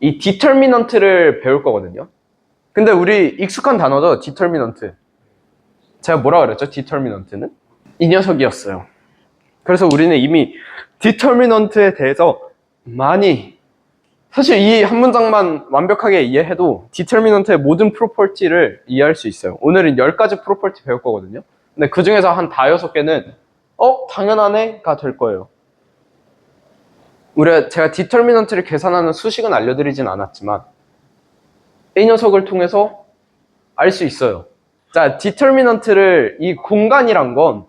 이 디터미넌트를 배울 거거든요. 근데 우리 익숙한 단어죠, 디터미넌트. 제가 뭐라 그랬죠, 디터미넌트는? 이 녀석이었어요. 그래서 우리는 이미 디터미넌트에 대해서 많이, 사실 이 한 문장만 완벽하게 이해해도 디터미넌트의 모든 프로퍼티를 이해할 수 있어요. 오늘은 10가지 프로퍼티 배울 거거든요. 근데 그 중에서 한 5-6개는 당연하네가 될 거예요. 제가 디터미넌트를 계산하는 수식은 알려드리진 않았지만 이 녀석을 통해서 알 수 있어요. 자, 디터미넌트를, 이 공간이란 건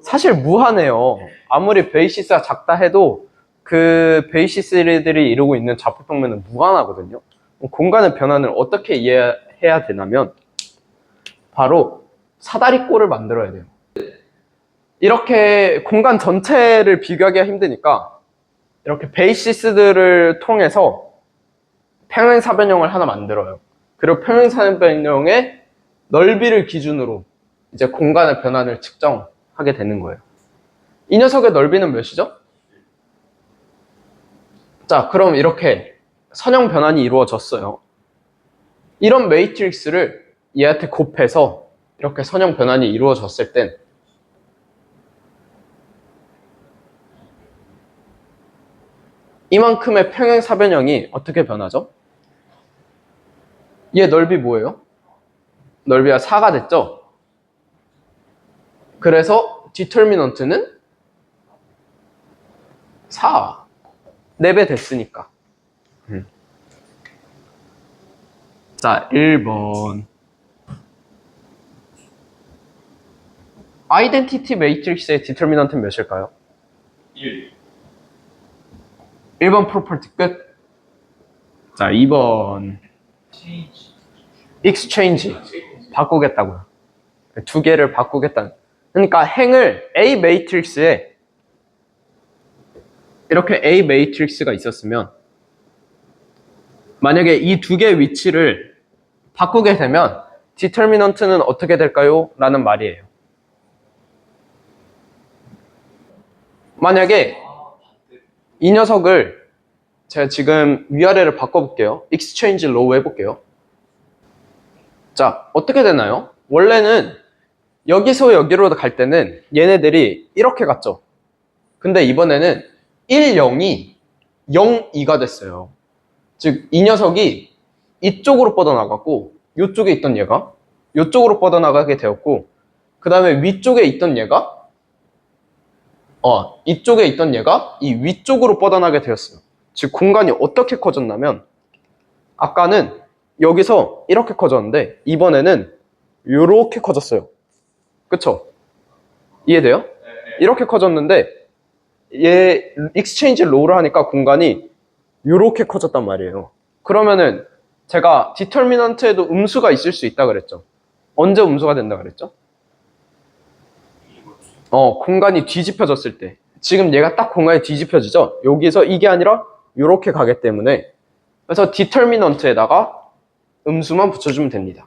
사실 무한해요. 아무리 베이시스가 작다 해도 그 베이시스들이 이루고 있는 좌표평면은 무한하거든요. 공간의 변환을 어떻게 이해해야 되냐면 바로 사다리꼴을 만들어야 돼요. 이렇게 공간 전체를 비교하기가 힘드니까 이렇게 베이시스들을 통해서 평행사변형을 하나 만들어요. 그리고 평행사변형의 넓이를 기준으로 이제 공간의 변환을 측정하게 되는 거예요. 이 녀석의 넓이는 몇이죠? 자, 그럼 이렇게 선형 변환이 이루어졌어요. 이런 매트릭스를 얘한테 곱해서 이렇게 선형 변환이 이루어졌을 땐 이만큼의 평행사변형이 어떻게 변하죠? 얘 넓이 뭐예요? 넓이가 4가 됐죠? 그래서 디터미넌트는 4. 4배 됐으니까. 자, 1번. 아이덴티티 매트릭스의 디터미넌트는 몇일까요? 1. 1번 프로퍼티 끝. 자, 2번. exchange. 바꾸겠다고요. 두 개를 바꾸겠다는. 그러니까 행을 A 매트릭스에 이렇게 A 매트릭스가 있었으면 만약에 이 두 개의 위치를 바꾸게 되면 디터미넌트는 어떻게 될까요? 라는 말이에요. 만약에 이 녀석을 제가 지금 위아래를 바꿔볼게요. exchange row 해볼게요. 자, 어떻게 되나요? 원래는 여기서 여기로 갈 때는 얘네들이 이렇게 갔죠. 근데 이번에는 1, 0이 0, 2가 됐어요. 즉, 이 녀석이 이쪽으로 뻗어나갔고 이쪽에 있던 얘가 이쪽으로 뻗어나가게 되었고 그 다음에 위쪽에 있던 얘가 이쪽에 있던 얘가 이 위쪽으로 뻗어나게 되었어요. 즉, 공간이 어떻게 커졌냐면 아까는 여기서 이렇게 커졌는데 이번에는 이렇게 커졌어요. 그쵸? 이해돼요? 네. 이렇게 커졌는데 얘 익스체인지 로우를 하니까 공간이 이렇게 커졌단 말이에요. 그러면은 제가 디터미넌트에도 음수가 있을 수 있다 그랬죠. 언제 음수가 된다 그랬죠? 공간이 뒤집혀졌을 때. 지금 얘가 딱 공간이 뒤집혀지죠? 여기서 이게 아니라 이렇게 가기 때문에 그래서 디터미넌트에다가 음수만 붙여주면 됩니다.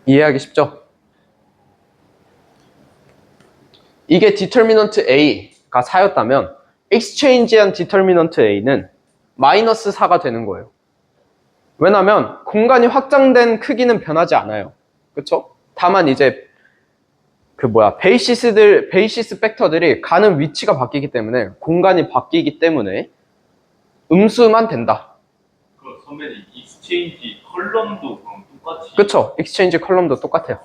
이해하기 쉽죠? 이게 디터미넌트 A가 4였다면 exchange한 디터미넌트 A는 마이너스 4가 되는 거예요. 왜냐면 공간이 확장된 크기는 변하지 않아요. 그쵸? 다만 이제 베이시스 팩터들이 가는 위치가 바뀌기 때문에 공간이 바뀌기 때문에 음수만 된다. 그럼 선배님 익스체인지 컬럼도 그럼 똑같이? 그쵸? 익스체인지 컬럼도 똑같아요.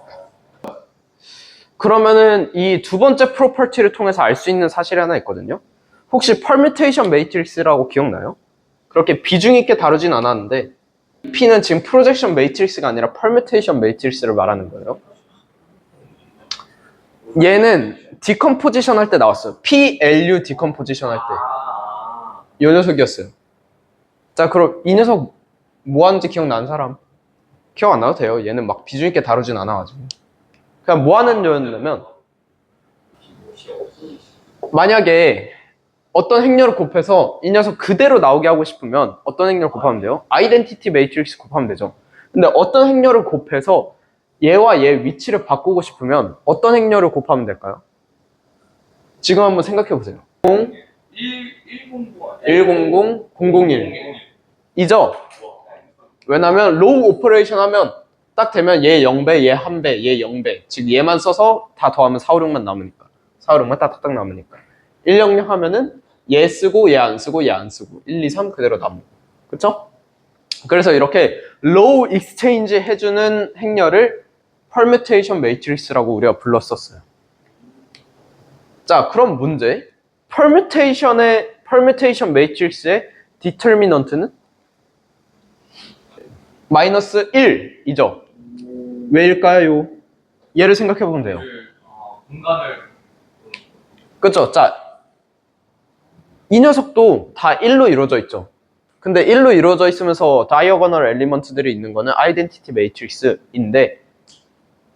그러면은 이 두 번째 프로퍼티를 통해서 알 수 있는 사실이 하나 있거든요. 혹시 퍼뮤테이션 매트릭스라고 기억나요? 그렇게 비중 있게 다루진 않았는데 P는 지금 프로젝션 매트릭스가 아니라 퍼뮤테이션 매트릭스를 말하는 거예요. 얘는 디컴포지션 할 때 나왔어요. PLU 디컴포지션 할 때. 이 녀석이었어요. 자, 그럼 이 녀석 뭐 하는지 기억나는 사람? 기억 안 나도 돼요. 얘는 막 비중 있게 다루진 않아가지고. 그냥 뭐 하는 녀였냐면 만약에 어떤 행렬을 곱해서 이 녀석 그대로 나오게 하고 싶으면 어떤 행렬을 곱하면 돼요? 아이덴티티 매트릭스 곱하면 되죠. 근데 어떤 행렬을 곱해서 얘와 얘 위치를 바꾸고 싶으면 어떤 행렬을 곱하면 될까요? 지금 한번 생각해 보세요. 0, 100 100 001 왜냐면 로우 오퍼레이션 하면 딱 되면 얘 0배, 얘 1배, 얘 0배. 즉 얘만 써서 다 더하면 456만 남으니까. 456만 딱딱딱 남으니까. 100 하면은 얘 쓰고 얘 안 쓰고 얘 안 쓰고 1, 2, 3 그대로 남고. 그쵸? 그래서 이렇게 로우 익스체인지 해주는 행렬을 permutation matrix라고 우리가 불렀었어요. 자, 그럼 문제. permutation matrix의 determinant는 마이너스 1이죠. 왜일까요? 얘를 생각해 보면 돼요. 공간을 그쵸? 자, 이 녀석도 다 1로 이루어져 있죠. 근데 1로 이루어져 있으면서 다이어거널 엘리먼트들이 있는 거는 아이덴티티 매트릭스인데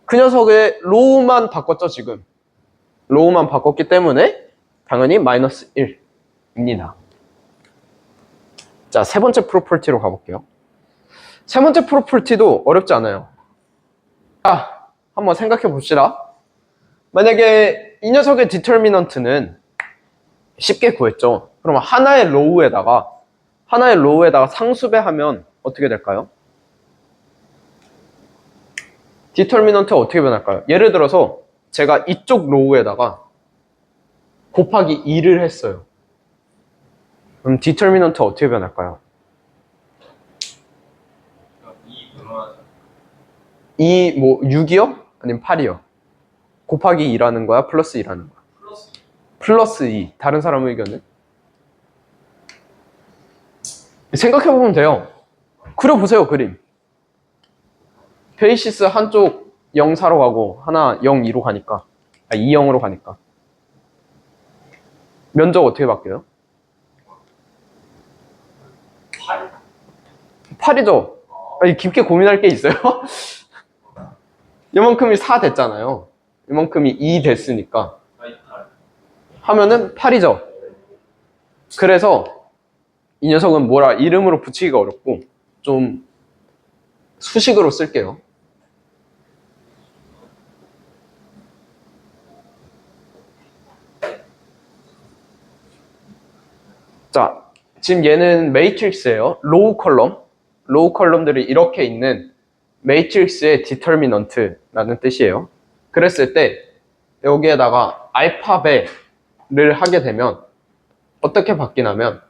그 녀석의 로우만 바꿨죠, 지금. 로우만 바꿨기 때문에 당연히 마이너스 1입니다. 자, 세 번째 프로퍼티로 가볼게요. 세 번째 프로퍼티도 어렵지 않아요. 자, 한번 생각해 봅시다. 만약에 이 녀석의 디터미넌트는 쉽게 구했죠. 그럼 하나의 로우에다가 상수배하면 어떻게 될까요? 디터미넌트가 어떻게 변할까요? 예를 들어서 제가 이쪽 로우에다가 곱하기 2를 했어요. 그럼 디터미넌트 어떻게 변할까요? 2 뭐 6이요? 아니면 8이요? 곱하기 2라는 거야? 플러스 2라는 거야? 플러스 2. 다른 사람 의견은? 생각해보면 돼요. 그려보세요, 그림. 베이시스 한쪽 0, 4로 가고 하나 0, 2로 가니까 2, 0으로 가니까 면적 어떻게 바뀌어요? 8이죠? 아니, 깊게 고민할 게 있어요? 이만큼이 4 됐잖아요. 이만큼이 2 됐으니까 하면은 8이죠. 그래서 이 녀석은 뭐라 이름으로 붙이기가 어렵고 좀 수식으로 쓸게요. 자, 지금 얘는 매트릭스예요. 로우 컬럼들이 이렇게 있는 매트릭스의 디터미넌트라는 뜻이에요. 그랬을 때 여기에다가 알파벳을 하게 되면 어떻게 바뀌냐면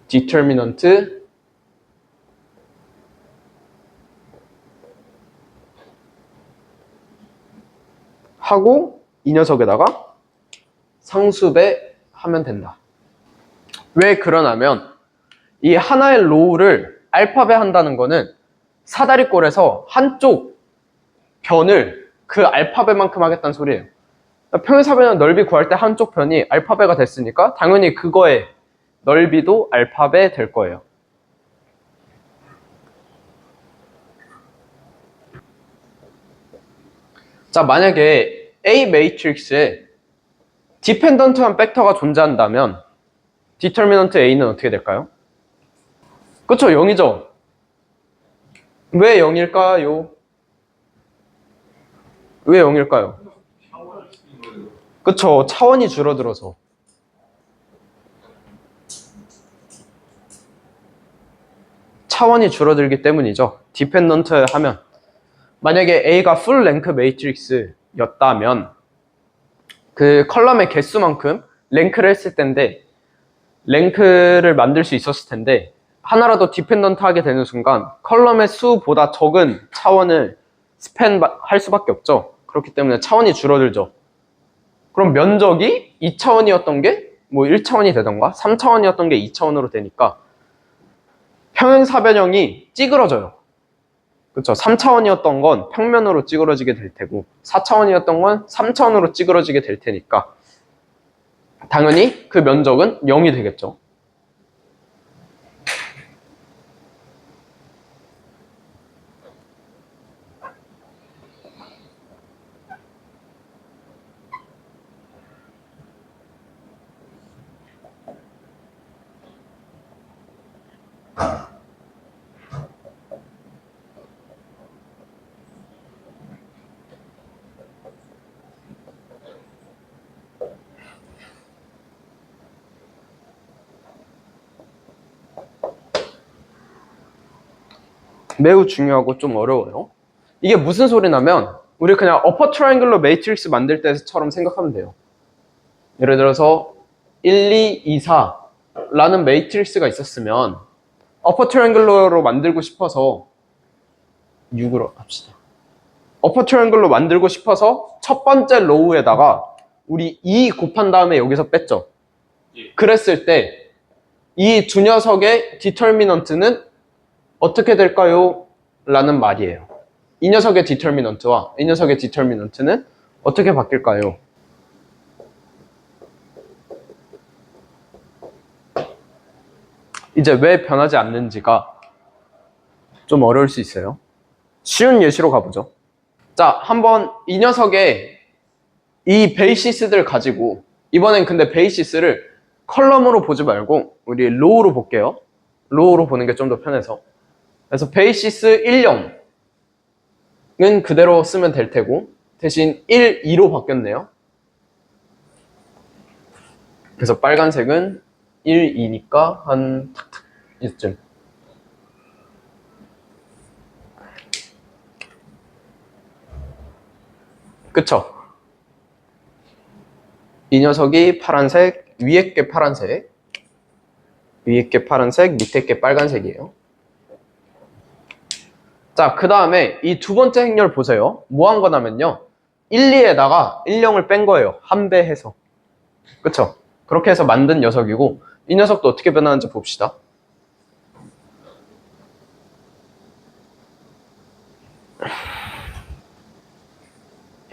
디터미넌트 하고 이 녀석에다가 상수배 하면 된다. 왜 그러냐면 이 하나의 로우를 알파벳 한다는 거는 사다리꼴에서 한쪽 변을 그 알파벳만큼 하겠다는 소리예요. 평행사변 넓이 구할 때 한쪽 변이 알파벳가 됐으니까 당연히 그거의 넓이도 알파벳 될 거예요. 자, 만약에 A 매트릭스에 디펜던트한 팩터가 존재한다면 디터미넌트 A는 어떻게 될까요? 그쵸, 0이죠. 왜 0일까요? 왜 0일까요? 그쵸, 차원이 줄어들어서. 차원이 줄어들기 때문이죠. 디펜던트 하면 만약에 A가 풀 랭크 매트릭스였다면 그 컬럼의 개수만큼 랭크를 했을 텐데 랭크를 만들 수 있었을 텐데 하나라도 디펜던트 하게 되는 순간 컬럼의 수보다 적은 차원을 스팬 할 수밖에 없죠. 그렇기 때문에 차원이 줄어들죠. 그럼 면적이 2차원이었던 게 뭐 1차원이 되던가 3차원이었던 게 2차원으로 되니까 평행사변형이 찌그러져요. 그렇죠. 3차원이었던 건 평면으로 찌그러지게 될 테고 4차원이었던 건 3차원으로 찌그러지게 될 테니까 당연히 그 면적은 0이 되겠죠. 매우 중요하고 좀 어려워요. 이게 무슨 소리냐면 우리 그냥 어퍼 트라이앵글러 매트릭스 만들 때처럼 생각하면 돼요. 예를 들어서 1, 2, 2, 4라는 매트릭스가 있었으면 어퍼 트라이앵글러로 만들고 싶어서 6으로 합시다. 어퍼 트라이앵글로 만들고 싶어서 첫 번째 로우에다가 우리 2 곱한 다음에 여기서 뺐죠. 예. 그랬을 때 이 두 녀석의 디터미넌트는 어떻게 될까요? 라는 말이에요. 이 녀석의 디터미넌트와 이 녀석의 디터미넌트는 어떻게 바뀔까요? 이제 왜 변하지 않는지가 좀 어려울 수 있어요. 쉬운 예시로 가보죠. 자, 한번 이 녀석의 이 베이시스들을 가지고 이번엔 근데 베이시스를 컬럼으로 보지 말고 우리 로우로 볼게요. 로우로 보는 게 좀 더 편해서. 그래서 베이시스 10은 그대로 쓰면 될 테고 대신 1, 2로 바뀌었네요. 그래서 빨간색은 1, 2니까 한 탁탁 이쯤. 그쵸? 이 녀석이 파란색, 위에 게 파란색, 위에 게 파란색, 밑에 게 빨간색이에요. 자, 그 다음에 이 두 번째 행렬 보세요. 뭐 한 거냐면요. 1, 2에다가 1, 0을 뺀 거예요. 한 배 해서. 그쵸? 그렇게 해서 만든 녀석이고 이 녀석도 어떻게 변하는지 봅시다.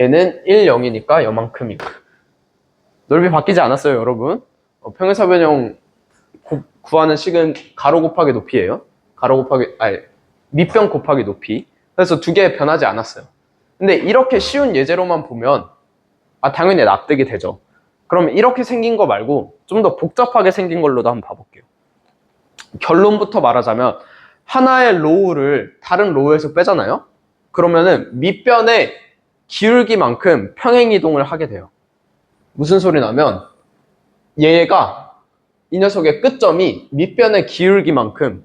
얘는 1, 0이니까 요만큼이고 넓이 바뀌지 않았어요, 여러분. 평행사변형 구하는 식은 가로 곱하기 높이예요. 밑변 곱하기 높이. 그래서 두 개 변하지 않았어요. 근데 이렇게 쉬운 예제로만 보면 당연히 납득이 되죠. 그럼 이렇게 생긴 거 말고 좀 더 복잡하게 생긴 걸로도 한번 봐볼게요. 결론부터 말하자면 하나의 로우를 다른 로우에서 빼잖아요. 그러면은 밑변의 기울기만큼 평행이동을 하게 돼요. 무슨 소리냐면 얘가 이 녀석의 끝점이 밑변의 기울기만큼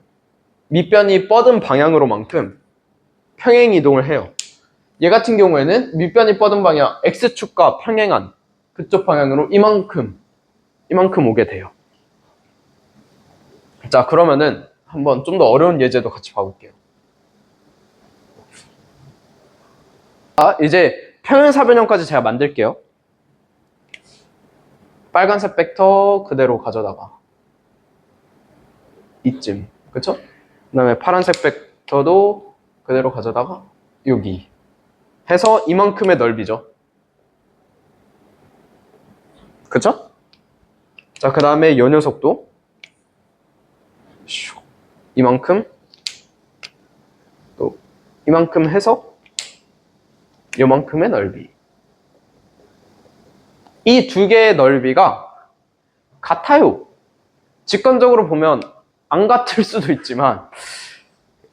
밑변이 뻗은 방향으로만큼 평행이동을 해요. 얘 같은 경우에는 밑변이 뻗은 방향 X축과 평행한 그쪽 방향으로 이만큼 오게 돼요. 자, 그러면은 한번 좀 더 어려운 예제도 같이 봐볼게요. 자, 이제 평행사변형까지 제가 만들게요. 빨간색 벡터 그대로 가져다가 이쯤, 그쵸? 그 다음에 파란색 벡터도 그대로 가져다가 여기 해서 이만큼의 넓이죠. 그쵸? 자, 그 다음에 이 녀석도 이만큼 또 이만큼 해서 이만큼의 넓이. 이 두 개의 넓이가 같아요. 직관적으로 보면 안 같을 수도 있지만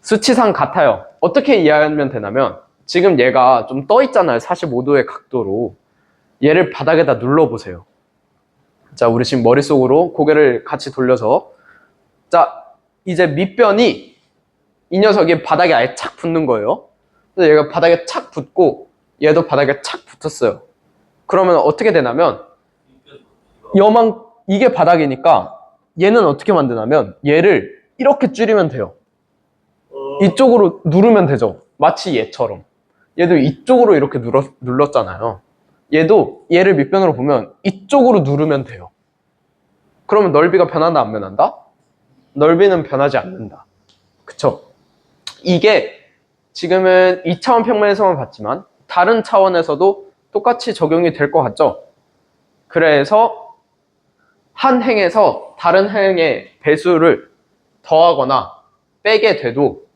수치상 같아요. 어떻게 이해하면 되냐면 지금 얘가 좀 떠 있잖아요. 45도의 각도로. 얘를 바닥에다 눌러보세요. 자, 우리 지금 머릿속으로 고개를 같이 돌려서 자, 이제 밑변이 이 녀석이 바닥에 아예 착 붙는 거예요. 그래서 얘가 바닥에 착 붙고 얘도 바닥에 착 붙었어요. 그러면 어떻게 되냐면 이게 바닥이니까 얘는 어떻게 만드냐면 얘를 이렇게 줄이면 돼요. 이쪽으로 누르면 되죠. 마치 얘처럼. 얘도 이쪽으로 이렇게 눌렀잖아요. 얘도 얘를 밑변으로 보면 이쪽으로 누르면 돼요. 그러면 넓이가 변한다, 안 변한다? 넓이는 변하지 않는다. 그쵸? 이게 지금은 2차원 평면에서만 봤지만 다른 차원에서도 똑같이 적용이 될 것 같죠? 그래서 한 행에서 다른 행의 배수를 더하거나 빼게 돼도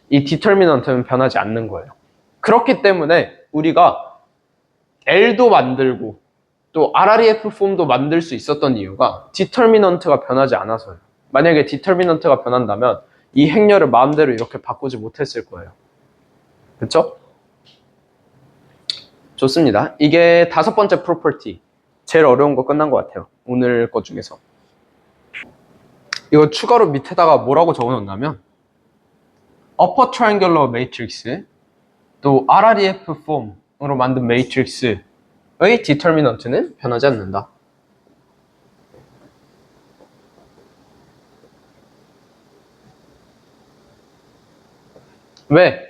이 디터미넌트는 변하지 않는 거예요. 그렇기 때문에 우리가 L도 만들고 또 RREF 폼도 만들 수 있었던 이유가 디터미넌트가 변하지 않아서요. 만약에 디터미넌트가 변한다면 이 행렬을 마음대로 이렇게 바꾸지 못했을 거예요. 그쵸? 좋습니다. 이게 5번째 프로퍼티. 제일 어려운 거 끝난 것 같아요. 오늘 것 중에서. 이거 추가로 밑에다가 뭐라고 적어놓냐면 upper triangular matrix 또 RREF 폼으로 만든 매트릭스의 디터미넌트는 변하지 않는다. 왜?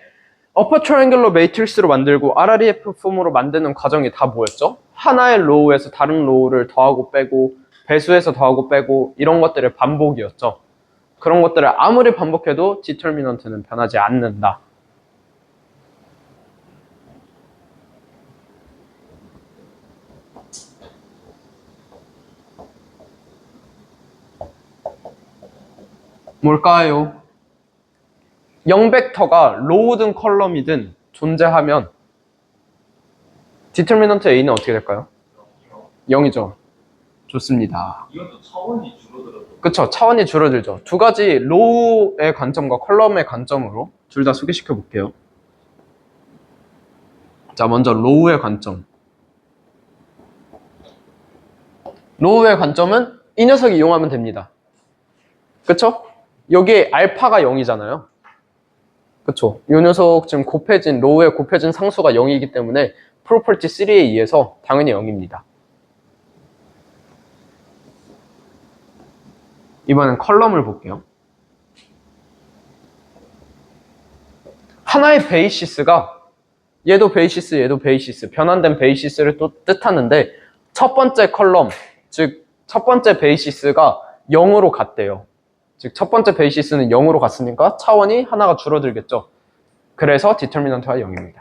upper triangular matrix로 만들고 RREF 폼으로 만드는 과정이 다 뭐였죠? 하나의 로우에서 다른 로우를 더하고 빼고 배수에서 더하고 빼고 이런 것들의 반복이었죠. 그런 것들을 아무리 반복해도 디터미넌트는 변하지 않는다. 뭘까요? 0벡터가 로우든 컬럼이든 존재하면 디터미넌트 A는 어떻게 될까요? 0이죠. 좋습니다. 이것도 차원이 줄어들어도 그쵸, 차원이 줄어들죠. 두 가지 로우의 관점과 컬럼의 관점으로 둘 다 소개시켜 볼게요. 자, 먼저 로우의 관점. 로우의 관점은 이 녀석 이용하면 됩니다. 그쵸? 여기 알파가 0이잖아요. 그쵸? 이 녀석 지금 곱해진, 로우의 곱해진 상수가 0이기 때문에 프로퍼티 3에 의해서 당연히 0입니다. 이번엔 컬럼을 볼게요. 하나의 베이시스가 얘도 베이시스, 얘도 베이시스, 변환된 베이시스를 또 뜻하는데 첫 번째 컬럼, 즉 첫 번째 베이시스가 0으로 같대요. 즉 첫 번째 베이시스는 0으로 갔으니까 차원이 하나가 줄어들겠죠. 그래서 디터미넌트가 0입니다.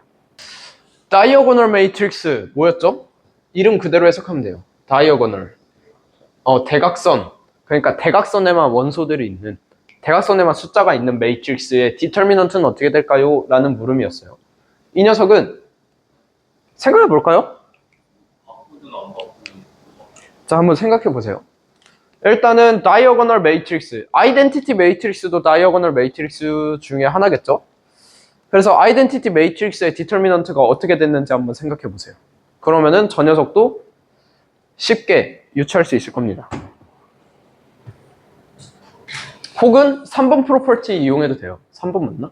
다이어고널 매트릭스 뭐였죠? 이름 그대로 해석하면 돼요. 다이어고널. 대각선. 그러니까 대각선에만 원소들이 있는, 대각선에만 숫자가 있는 매트릭스의 디터미넌트는 어떻게 될까요? 라는 물음이었어요. 이 녀석은 생각해 볼까요? 바꾸든 안 바꾸든 자, 한번 생각해 보세요. 일단은 다이어고널 매트릭스, 아이덴티티 매트릭스도 다이어고널 매트릭스 중에 하나겠죠? 그래서 아이덴티티 매트릭스의 디터미넌트가 어떻게 됐는지 한번 생각해 보세요. 그러면은 저 녀석도 쉽게 유추할 수 있을 겁니다. 혹은 3번 프로퍼티 이용해도 돼요. 3번 맞나?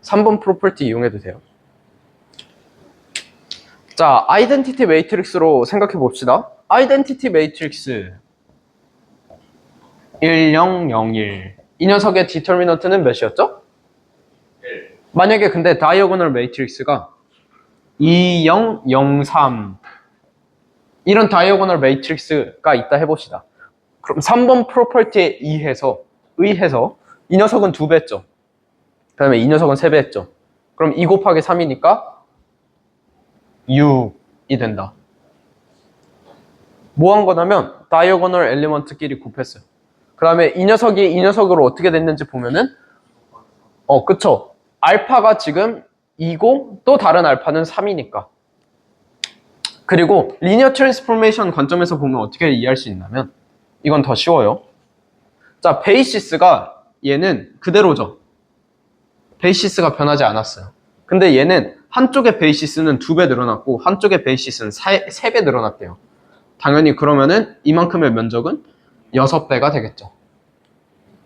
3번 프로퍼티 이용해도 돼요. 자, 아이덴티티 매트릭스로 생각해 봅시다. 아이덴티티 매트릭스 1001. 이 녀석의 디터미넌트는 몇이었죠? 1. 만약에 근데 다이어고널 매트릭스가 2003 이런 다이어고널 매트릭스가 있다 해봅시다. 그럼 3번 프로퍼티에 의해서 이 녀석은 2배 했죠. 그 다음에 이 녀석은 3배 했죠. 그럼 2 곱하기 3이니까 6이 된다. 뭐 한 거냐면 다이어고널 엘리먼트끼리 곱했어요. 그 다음에 이 녀석이 이 녀석으로 어떻게 됐는지 보면은 그쵸. 알파가 지금 2고 또 다른 알파는 3이니까. 그리고 리니어 트랜스포메이션 관점에서 보면 어떻게 이해할 수 있냐면 이건 더 쉬워요. 자, 베이시스가 얘는 그대로죠. 베이시스가 변하지 않았어요. 근데 얘는 한쪽의 베이시스는 2배 늘어났고 한쪽의 베이시스는 3배 늘어났대요. 당연히 그러면은 이만큼의 면적은 6배가 되겠죠.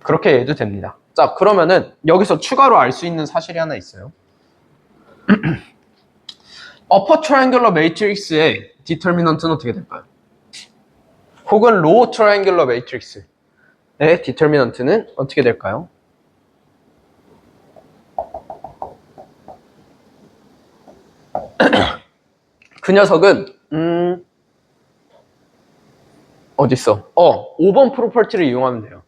그렇게 해도 됩니다. 자, 그러면은 여기서 추가로 알 수 있는 사실이 하나 있어요. upper triangular matrix의 디터미넌트는 어떻게 될까요? 혹은 lower triangular matrix의 디터미넌트는 어떻게 될까요? 그 녀석은 어딨어? 5번 프로퍼티를 이용하면 돼요.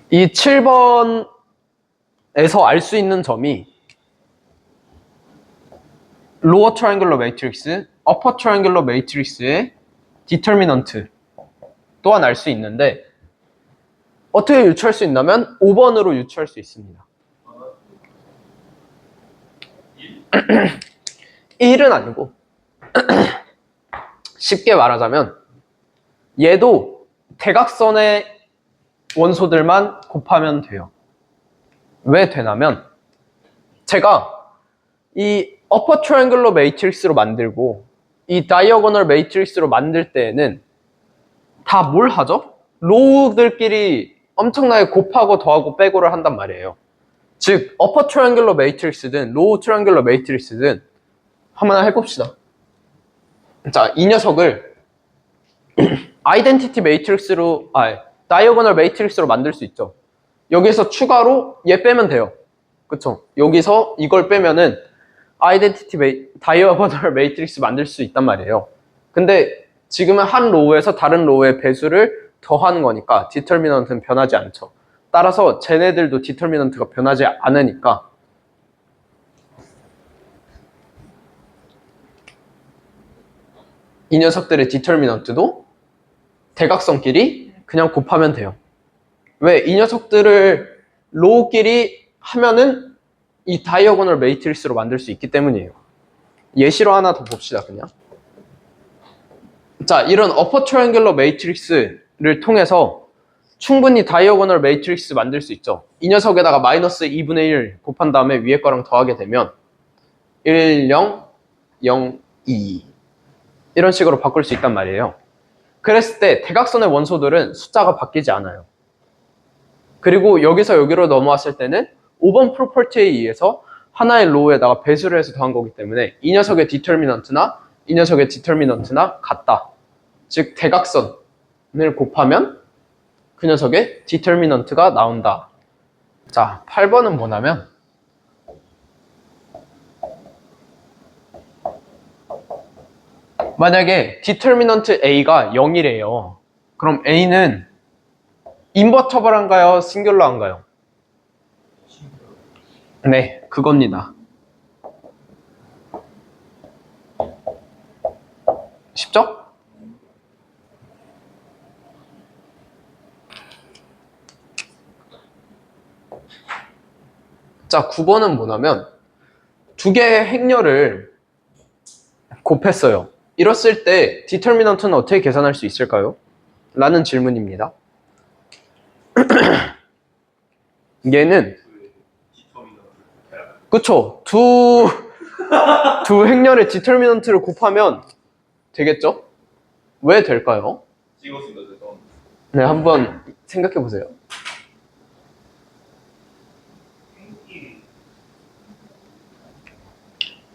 이 7번에서 알 수 있는 점이 lower triangular matrix, upper triangular matrix의 디터미넌트 또한 알 수 있는데 어떻게 유추할 수 있냐면 5번으로 유추할 수 있습니다. 1은 아니고 쉽게 말하자면 얘도 대각선의 원소들만 곱하면 돼요. 왜 되냐면 제가 이 upper triangular matrix로 만들고 이 diagonal matrix로 만들 때에는 다 뭘 하죠? 로우들끼리 엄청나게 곱하고 더하고 빼고를 한단 말이에요. 즉 어퍼 트라이앵글러 매트릭스든 로우 트라이앵글러 매트릭스든 한번 해봅시다. 자, 이 녀석을 아이덴티티 매트릭스로 다이어고널 매트릭스로 만들 수 있죠. 여기서 추가로 얘 빼면 돼요. 그쵸? 여기서 이걸 빼면은 다이어고널 매트릭스 만들 수 있단 말이에요. 근데 지금은 한 로우에서 다른 로우의 배수를 더하는 거니까 디터미넌트는 변하지 않죠. 따라서 쟤네들도 디터미넌트가 변하지 않으니까 이 녀석들의 디터미넌트도 대각선끼리 그냥 곱하면 돼요. 왜? 이 녀석들을 로우끼리 하면은 이 다이어고널 매트릭스로 만들 수 있기 때문이에요. 예시로 하나 더 봅시다, 그냥. 자, 이런 어퍼 트라이앵글러 매트릭스를 통해서 충분히 다이어고널 매트릭스 만들 수 있죠. 이 녀석에다가 마이너스 2분의 1 곱한 다음에 위에 거랑 더하게 되면 1, 0, 0, 2 이런 식으로 바꿀 수 있단 말이에요. 그랬을 때 대각선의 원소들은 숫자가 바뀌지 않아요. 그리고 여기서 여기로 넘어왔을 때는 5번 프로퍼티에 의해서 하나의 로우에다가 배수를 해서 더한 거기 때문에 이 녀석의 디터미넌트나 이 녀석의 디터미넌트나 같다. 즉 대각선을 곱하면 그 녀석의 디터미넌트가 나온다. 자, 8번은 뭐냐면 만약에 디터미넌트 A가 0이래요. 그럼 A는 인버터블한가요? 싱귤러한가요? 네, 그겁니다. 쉽죠? 자, 9번은 뭐냐면 두 개의 행렬을 곱했어요. 이랬을 때 디터미넌트는 어떻게 계산할 수 있을까요? 라는 질문입니다. 얘는 그쵸? 두 행렬의 디터미넌트를 곱하면 되겠죠? 왜 될까요? 찍었습니다. 죄송합니다. 네, 한번 생각해 보세요.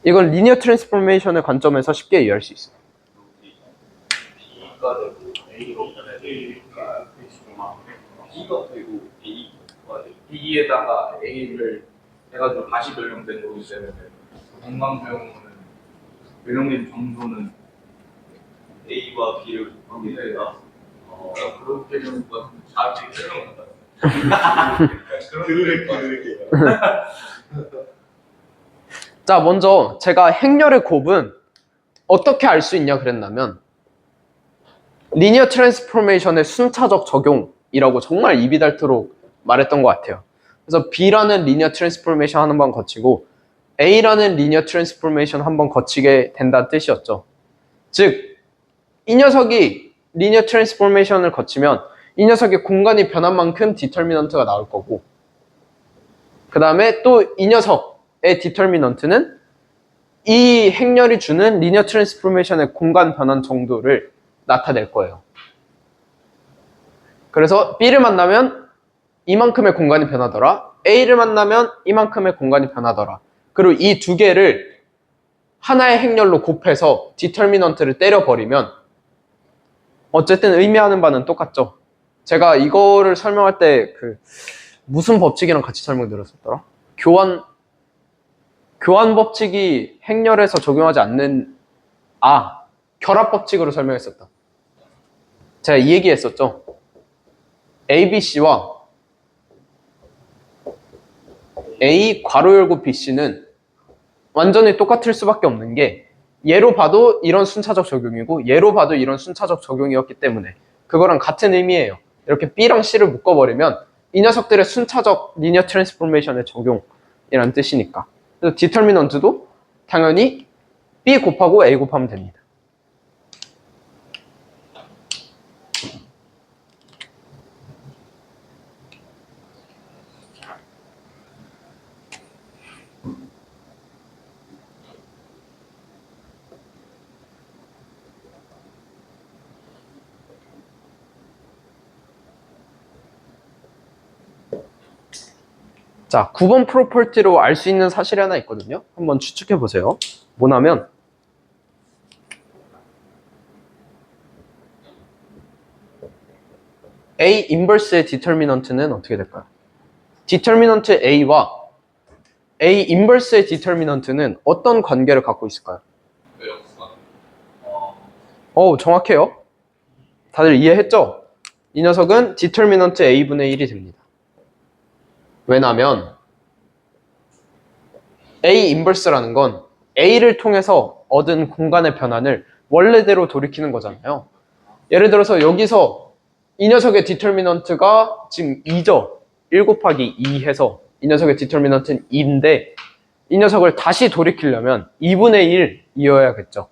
이건 리니어 트랜스포메이션의 관점에서 쉽게 이해할 수 있어요. B가 되고 A로 B가 되고 A가 되고 B에다가 A를 해가지고 다시 변형된 거기 때문에 공방병은 변형된 정도는 A와 B를 곱하게 되다. 그렇게 되는 건 자기 설명한다. 들을게요. 자, 먼저 제가 행렬의 곱은 어떻게 알 수 있냐 그랬냐면 리니어 트랜스포메이션의 순차적 적용이라고 정말 입이 닳도록 말했던 것 같아요. 그래서 B라는 리니어 트랜스포메이션 한 번 거치고 A라는 리니어 트랜스포메이션 한 번 거치게 된다는 뜻이었죠. 즉, 이 녀석이 리니어 트랜스포메이션을 거치면 이 녀석의 공간이 변한 만큼 디터미넌트가 나올 거고 그 다음에 또 이 녀석의 디터미넌트는 이 행렬이 주는 리니어 트랜스포메이션의 공간 변환 정도를 나타낼 거예요. 그래서 B를 만나면 이만큼의 공간이 변하더라. A를 만나면 이만큼의 공간이 변하더라. 그리고 이 두 개를 하나의 행렬로 곱해서 디터미넌트를 때려버리면 어쨌든 의미하는 바는 똑같죠. 제가 이거를 설명할 때 무슨 법칙이랑 같이 설명드렸었더라? 교환 법칙이 행렬에서 적용하지 않는 결합 법칙으로 설명했었다. 제가 이 얘기했었죠. ABC와 A 괄호 열고 BC는 완전히 똑같을 수밖에 없는 게 얘로 봐도 이런 순차적 적용이고 얘로 봐도 이런 순차적 적용이었기 때문에 그거랑 같은 의미예요. 이렇게 B랑 C를 묶어버리면 이 녀석들의 순차적 리니어 트랜스포메이션의 적용이라는 뜻이니까. 그래서 디터미넌트도 당연히 B 곱하고 A 곱하면 됩니다. 자, 9번 프로퍼티로 알 수 있는 사실이 하나 있거든요. 한번 추측해 보세요. 뭐냐면 A 인버스의 디터미넌트는 어떻게 될까요? 디터미넌트 A와 A 인버스의 디터미넌트는 어떤 관계를 갖고 있을까요? 역사. 정확해요. 다들 이해했죠? 이 녀석은 디터미넌트 A분의 1이 됩니다. 왜냐면 A 인버스라는 건 A를 통해서 얻은 공간의 변환을 원래대로 돌이키는 거잖아요. 예를 들어서 여기서 이 녀석의 디터미넌트가 지금 2죠. 1 곱하기 2 해서 이 녀석의 디터미넌트는 2인데 이 녀석을 다시 돌이키려면 2분의 1이어야겠죠.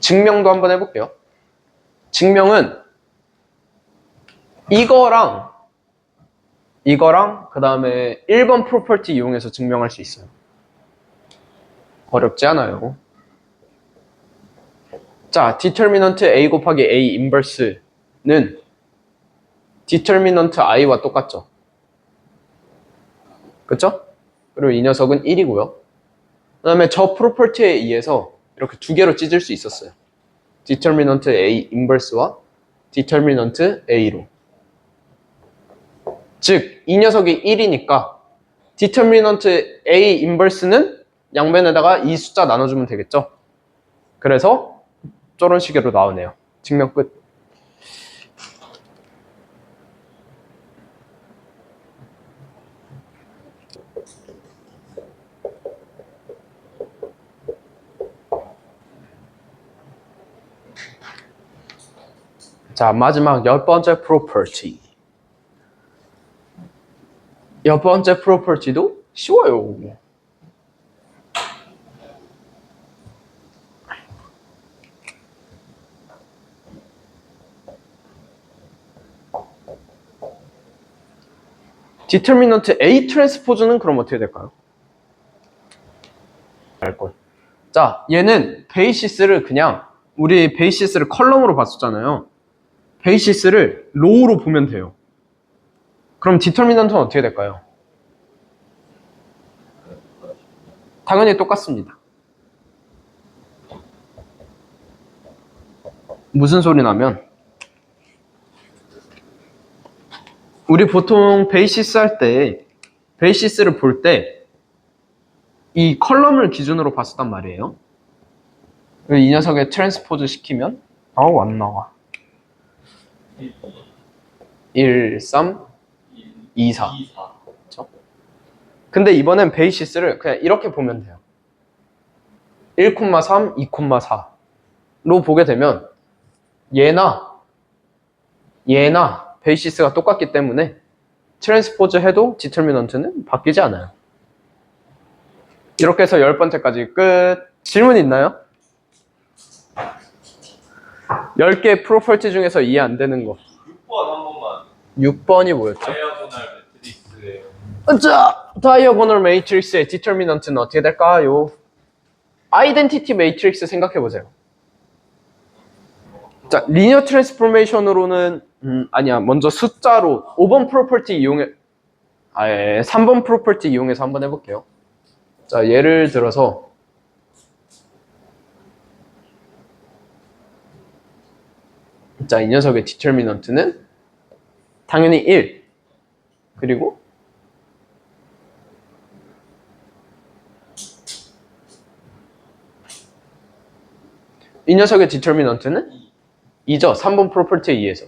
증명도 한번 해볼게요. 증명은 이거랑 그 다음에 1번 프로퍼티 이용해서 증명할 수 있어요. 어렵지 않아요. 자, 디터미넌트 A 곱하기 A 인버스는 디터미넌트 I와 똑같죠. 그쵸? 그리고 이 녀석은 1이고요. 그 다음에 저 프로퍼티에 의해서 이렇게 두 개로 찢을 수 있었어요. 디터미넌트 A 인버스와 디터미넌트 A로. 즉, 이 녀석이 1이니까 디터미넌트 A 인버스는 양변에다가 이 숫자 나눠주면 되겠죠. 그래서 저런 식으로 나오네요. 증명 끝. 자, 마지막 10번째 프로퍼티. 10번째 프로퍼티도 쉬워요. 디터미넌트 A 트랜스포즈는 그럼 어떻게 될까요? 알걸. 자, 얘는 베이시스를 그냥 우리 베이시스를 컬럼으로 봤었잖아요. 베이시스를 로우로 보면 돼요. 그럼 디터미넌트는 어떻게 될까요? 당연히 똑같습니다. 무슨 소리 나면 우리 보통 베이시스 할 때 베이시스를 볼 때 이 컬럼을 기준으로 봤었단 말이에요. 이 녀석의 트랜스포즈 시키면 안 나와. 1, 3, 2, 4. 그렇죠? 근데 이번엔 베이시스를 그냥 이렇게 보면 돼요. 1,3, 2,4로 보게 되면 얘나 베이시스가 똑같기 때문에 트랜스포즈 해도 디터미넌트는 바뀌지 않아요. 이렇게 해서 10번째까지 끝. 질문 있나요? 10개 프로퍼티 중에서 이해 안 되는 거. 6번 한 번만. 6번이 뭐였죠? 다이아고널 매트릭스의 자, 다이어고널 매트릭스의 디터미넌트는 어떻게 될까요? 아이덴티티 매트릭스 생각해 보세요. 자, 리니어 트랜스포메이션으로는 먼저 숫자로 5번 프로퍼티 이용해 3번 프로퍼티 이용해서 한번 해볼게요. 자, 예를 들어서 자, 이 녀석의 디터미넌트는 당연히 1 그리고 이 녀석의 디터미넌트는 2죠. 3번 프로퍼티에 의해서.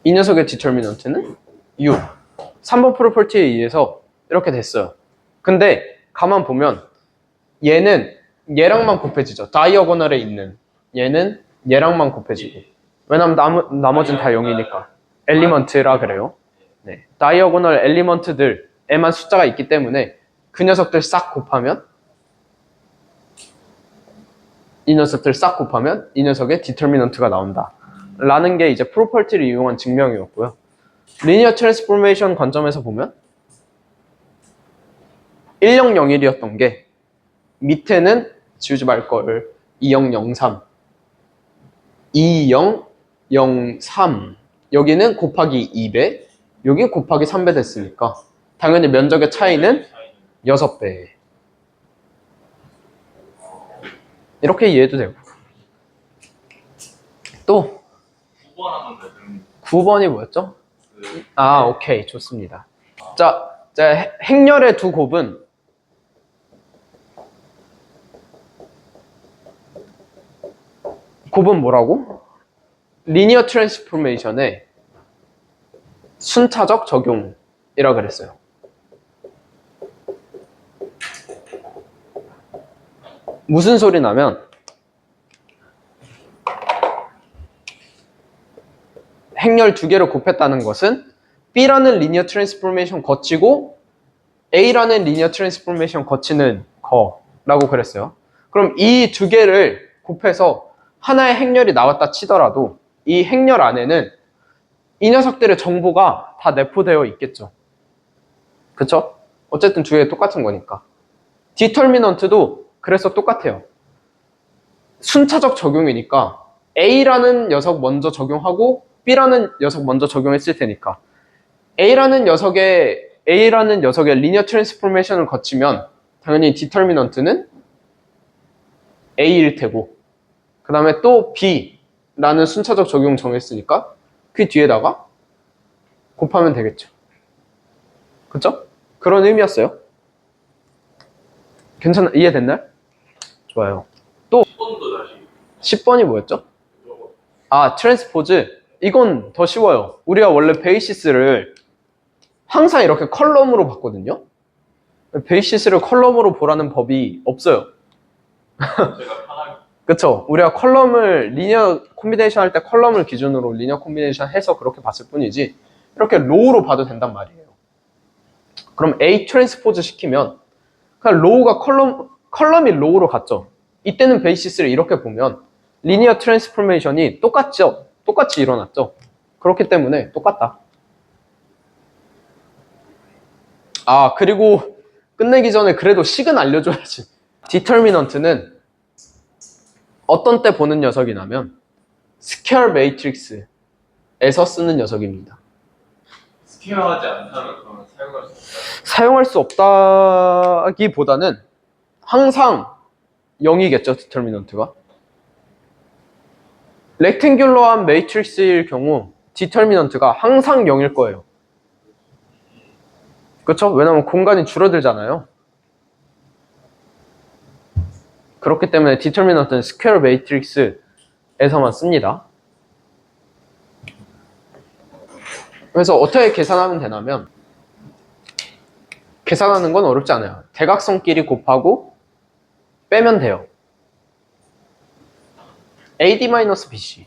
이 녀석의 디터미넌트는 6. 3번 프로퍼티에 의해서 이렇게 됐어요. 근데 가만 보면 얘는 얘랑만 곱해지죠. 다이어고널에 있는 얘는 얘랑만 곱해지고. 왜냐면 나머지는 다 0이니까. 엘리먼트라 그래요. 네. 다이어고널 엘리먼트들에만 숫자가 있기 때문에 그 녀석들 싹 곱하면 이 녀석의 디터미넌트가 나온다. 라는 게 이제 프로퍼티를 이용한 증명이었고요. 리니어 트랜스포메이션 관점에서 보면 1001이었던 게 밑에는 지우지 말 걸. 2003 2003 여기는 곱하기 2배 여기 곱하기 3배 됐으니까 당연히 면적의 차이는 6배 이렇게 이해해도 되고 또 9번 한번 더 그럼 9번이 뭐였죠? 그 아 오케이 좋습니다. 자 행렬의 두 곱은 뭐라고? 리니어 트랜스포메이션의 순차적 적용이라 그랬어요. 무슨 소리 나면 행렬 두 개를 곱했다는 것은 B라는 리니어 트랜스포메이션 거치고 A라는 리니어 트랜스포메이션 거치는 거라고 그랬어요. 그럼 이 두 개를 곱해서 하나의 행렬이 나왔다 치더라도 이 행렬 안에는 이 녀석들의 정보가 다 내포되어 있겠죠. 그쵸? 어쨌든 두 개 똑같은 거니까. 디터미넌트도 그래서 똑같아요. 순차적 적용이니까 A라는 녀석 먼저 적용하고 B라는 녀석 먼저 적용했을 테니까 A라는 녀석의 리니어 트랜스포메이션을 거치면 당연히 디터미넌트는 A일 테고 그 다음에 또 B라는 순차적 적용 정했으니까 그 뒤에다가 곱하면 되겠죠. 그쵸? 그런 의미였어요. 괜찮아? 이해됐나요? 좋아요. 10번도 다시 10번이 뭐였죠? 아, 트랜스포즈. 이건 더 쉬워요. 우리가 원래 베이시스를 항상 이렇게 컬럼으로 봤거든요. 베이시스를 컬럼으로 보라는 법이 없어요. 제가 편하게 그쵸? 우리가 컬럼을 리니어 콤비네이션 할 때 컬럼을 기준으로 리니어 콤비네이션 해서 그렇게 봤을 뿐이지 이렇게 로우로 봐도 된단 말이에요. 그럼 A 트랜스포즈 시키면 그냥 로우가 컬럼이 로우로 갔죠. 이때는 베이시스를 이렇게 보면 리니어 트랜스포메이션이 똑같이 일어났죠. 그렇기 때문에 똑같다. 아, 그리고 끝내기 전에 그래도 식은 알려줘야지. 디터미넌트는 어떤 때 보는 녀석이냐면 스퀘어 매트릭스에서 쓰는 녀석입니다. 스퀘어하지 않다면 그러면 사용할 수 없다. 사용할 수 없다기보다는 항상 0이겠죠, 디터미넌트가. 렉탱귤러한 매트릭스일 경우 디터미넌트가 항상 0일 거예요. 그렇죠? 왜냐면 공간이 줄어들잖아요. 그렇기 때문에 디터미넌트는 스퀘어 매트릭스에서만 씁니다. 그래서 어떻게 계산하면 되냐면 계산하는 건 어렵지 않아요. 대각선끼리 곱하고 빼면 돼요. AD-BC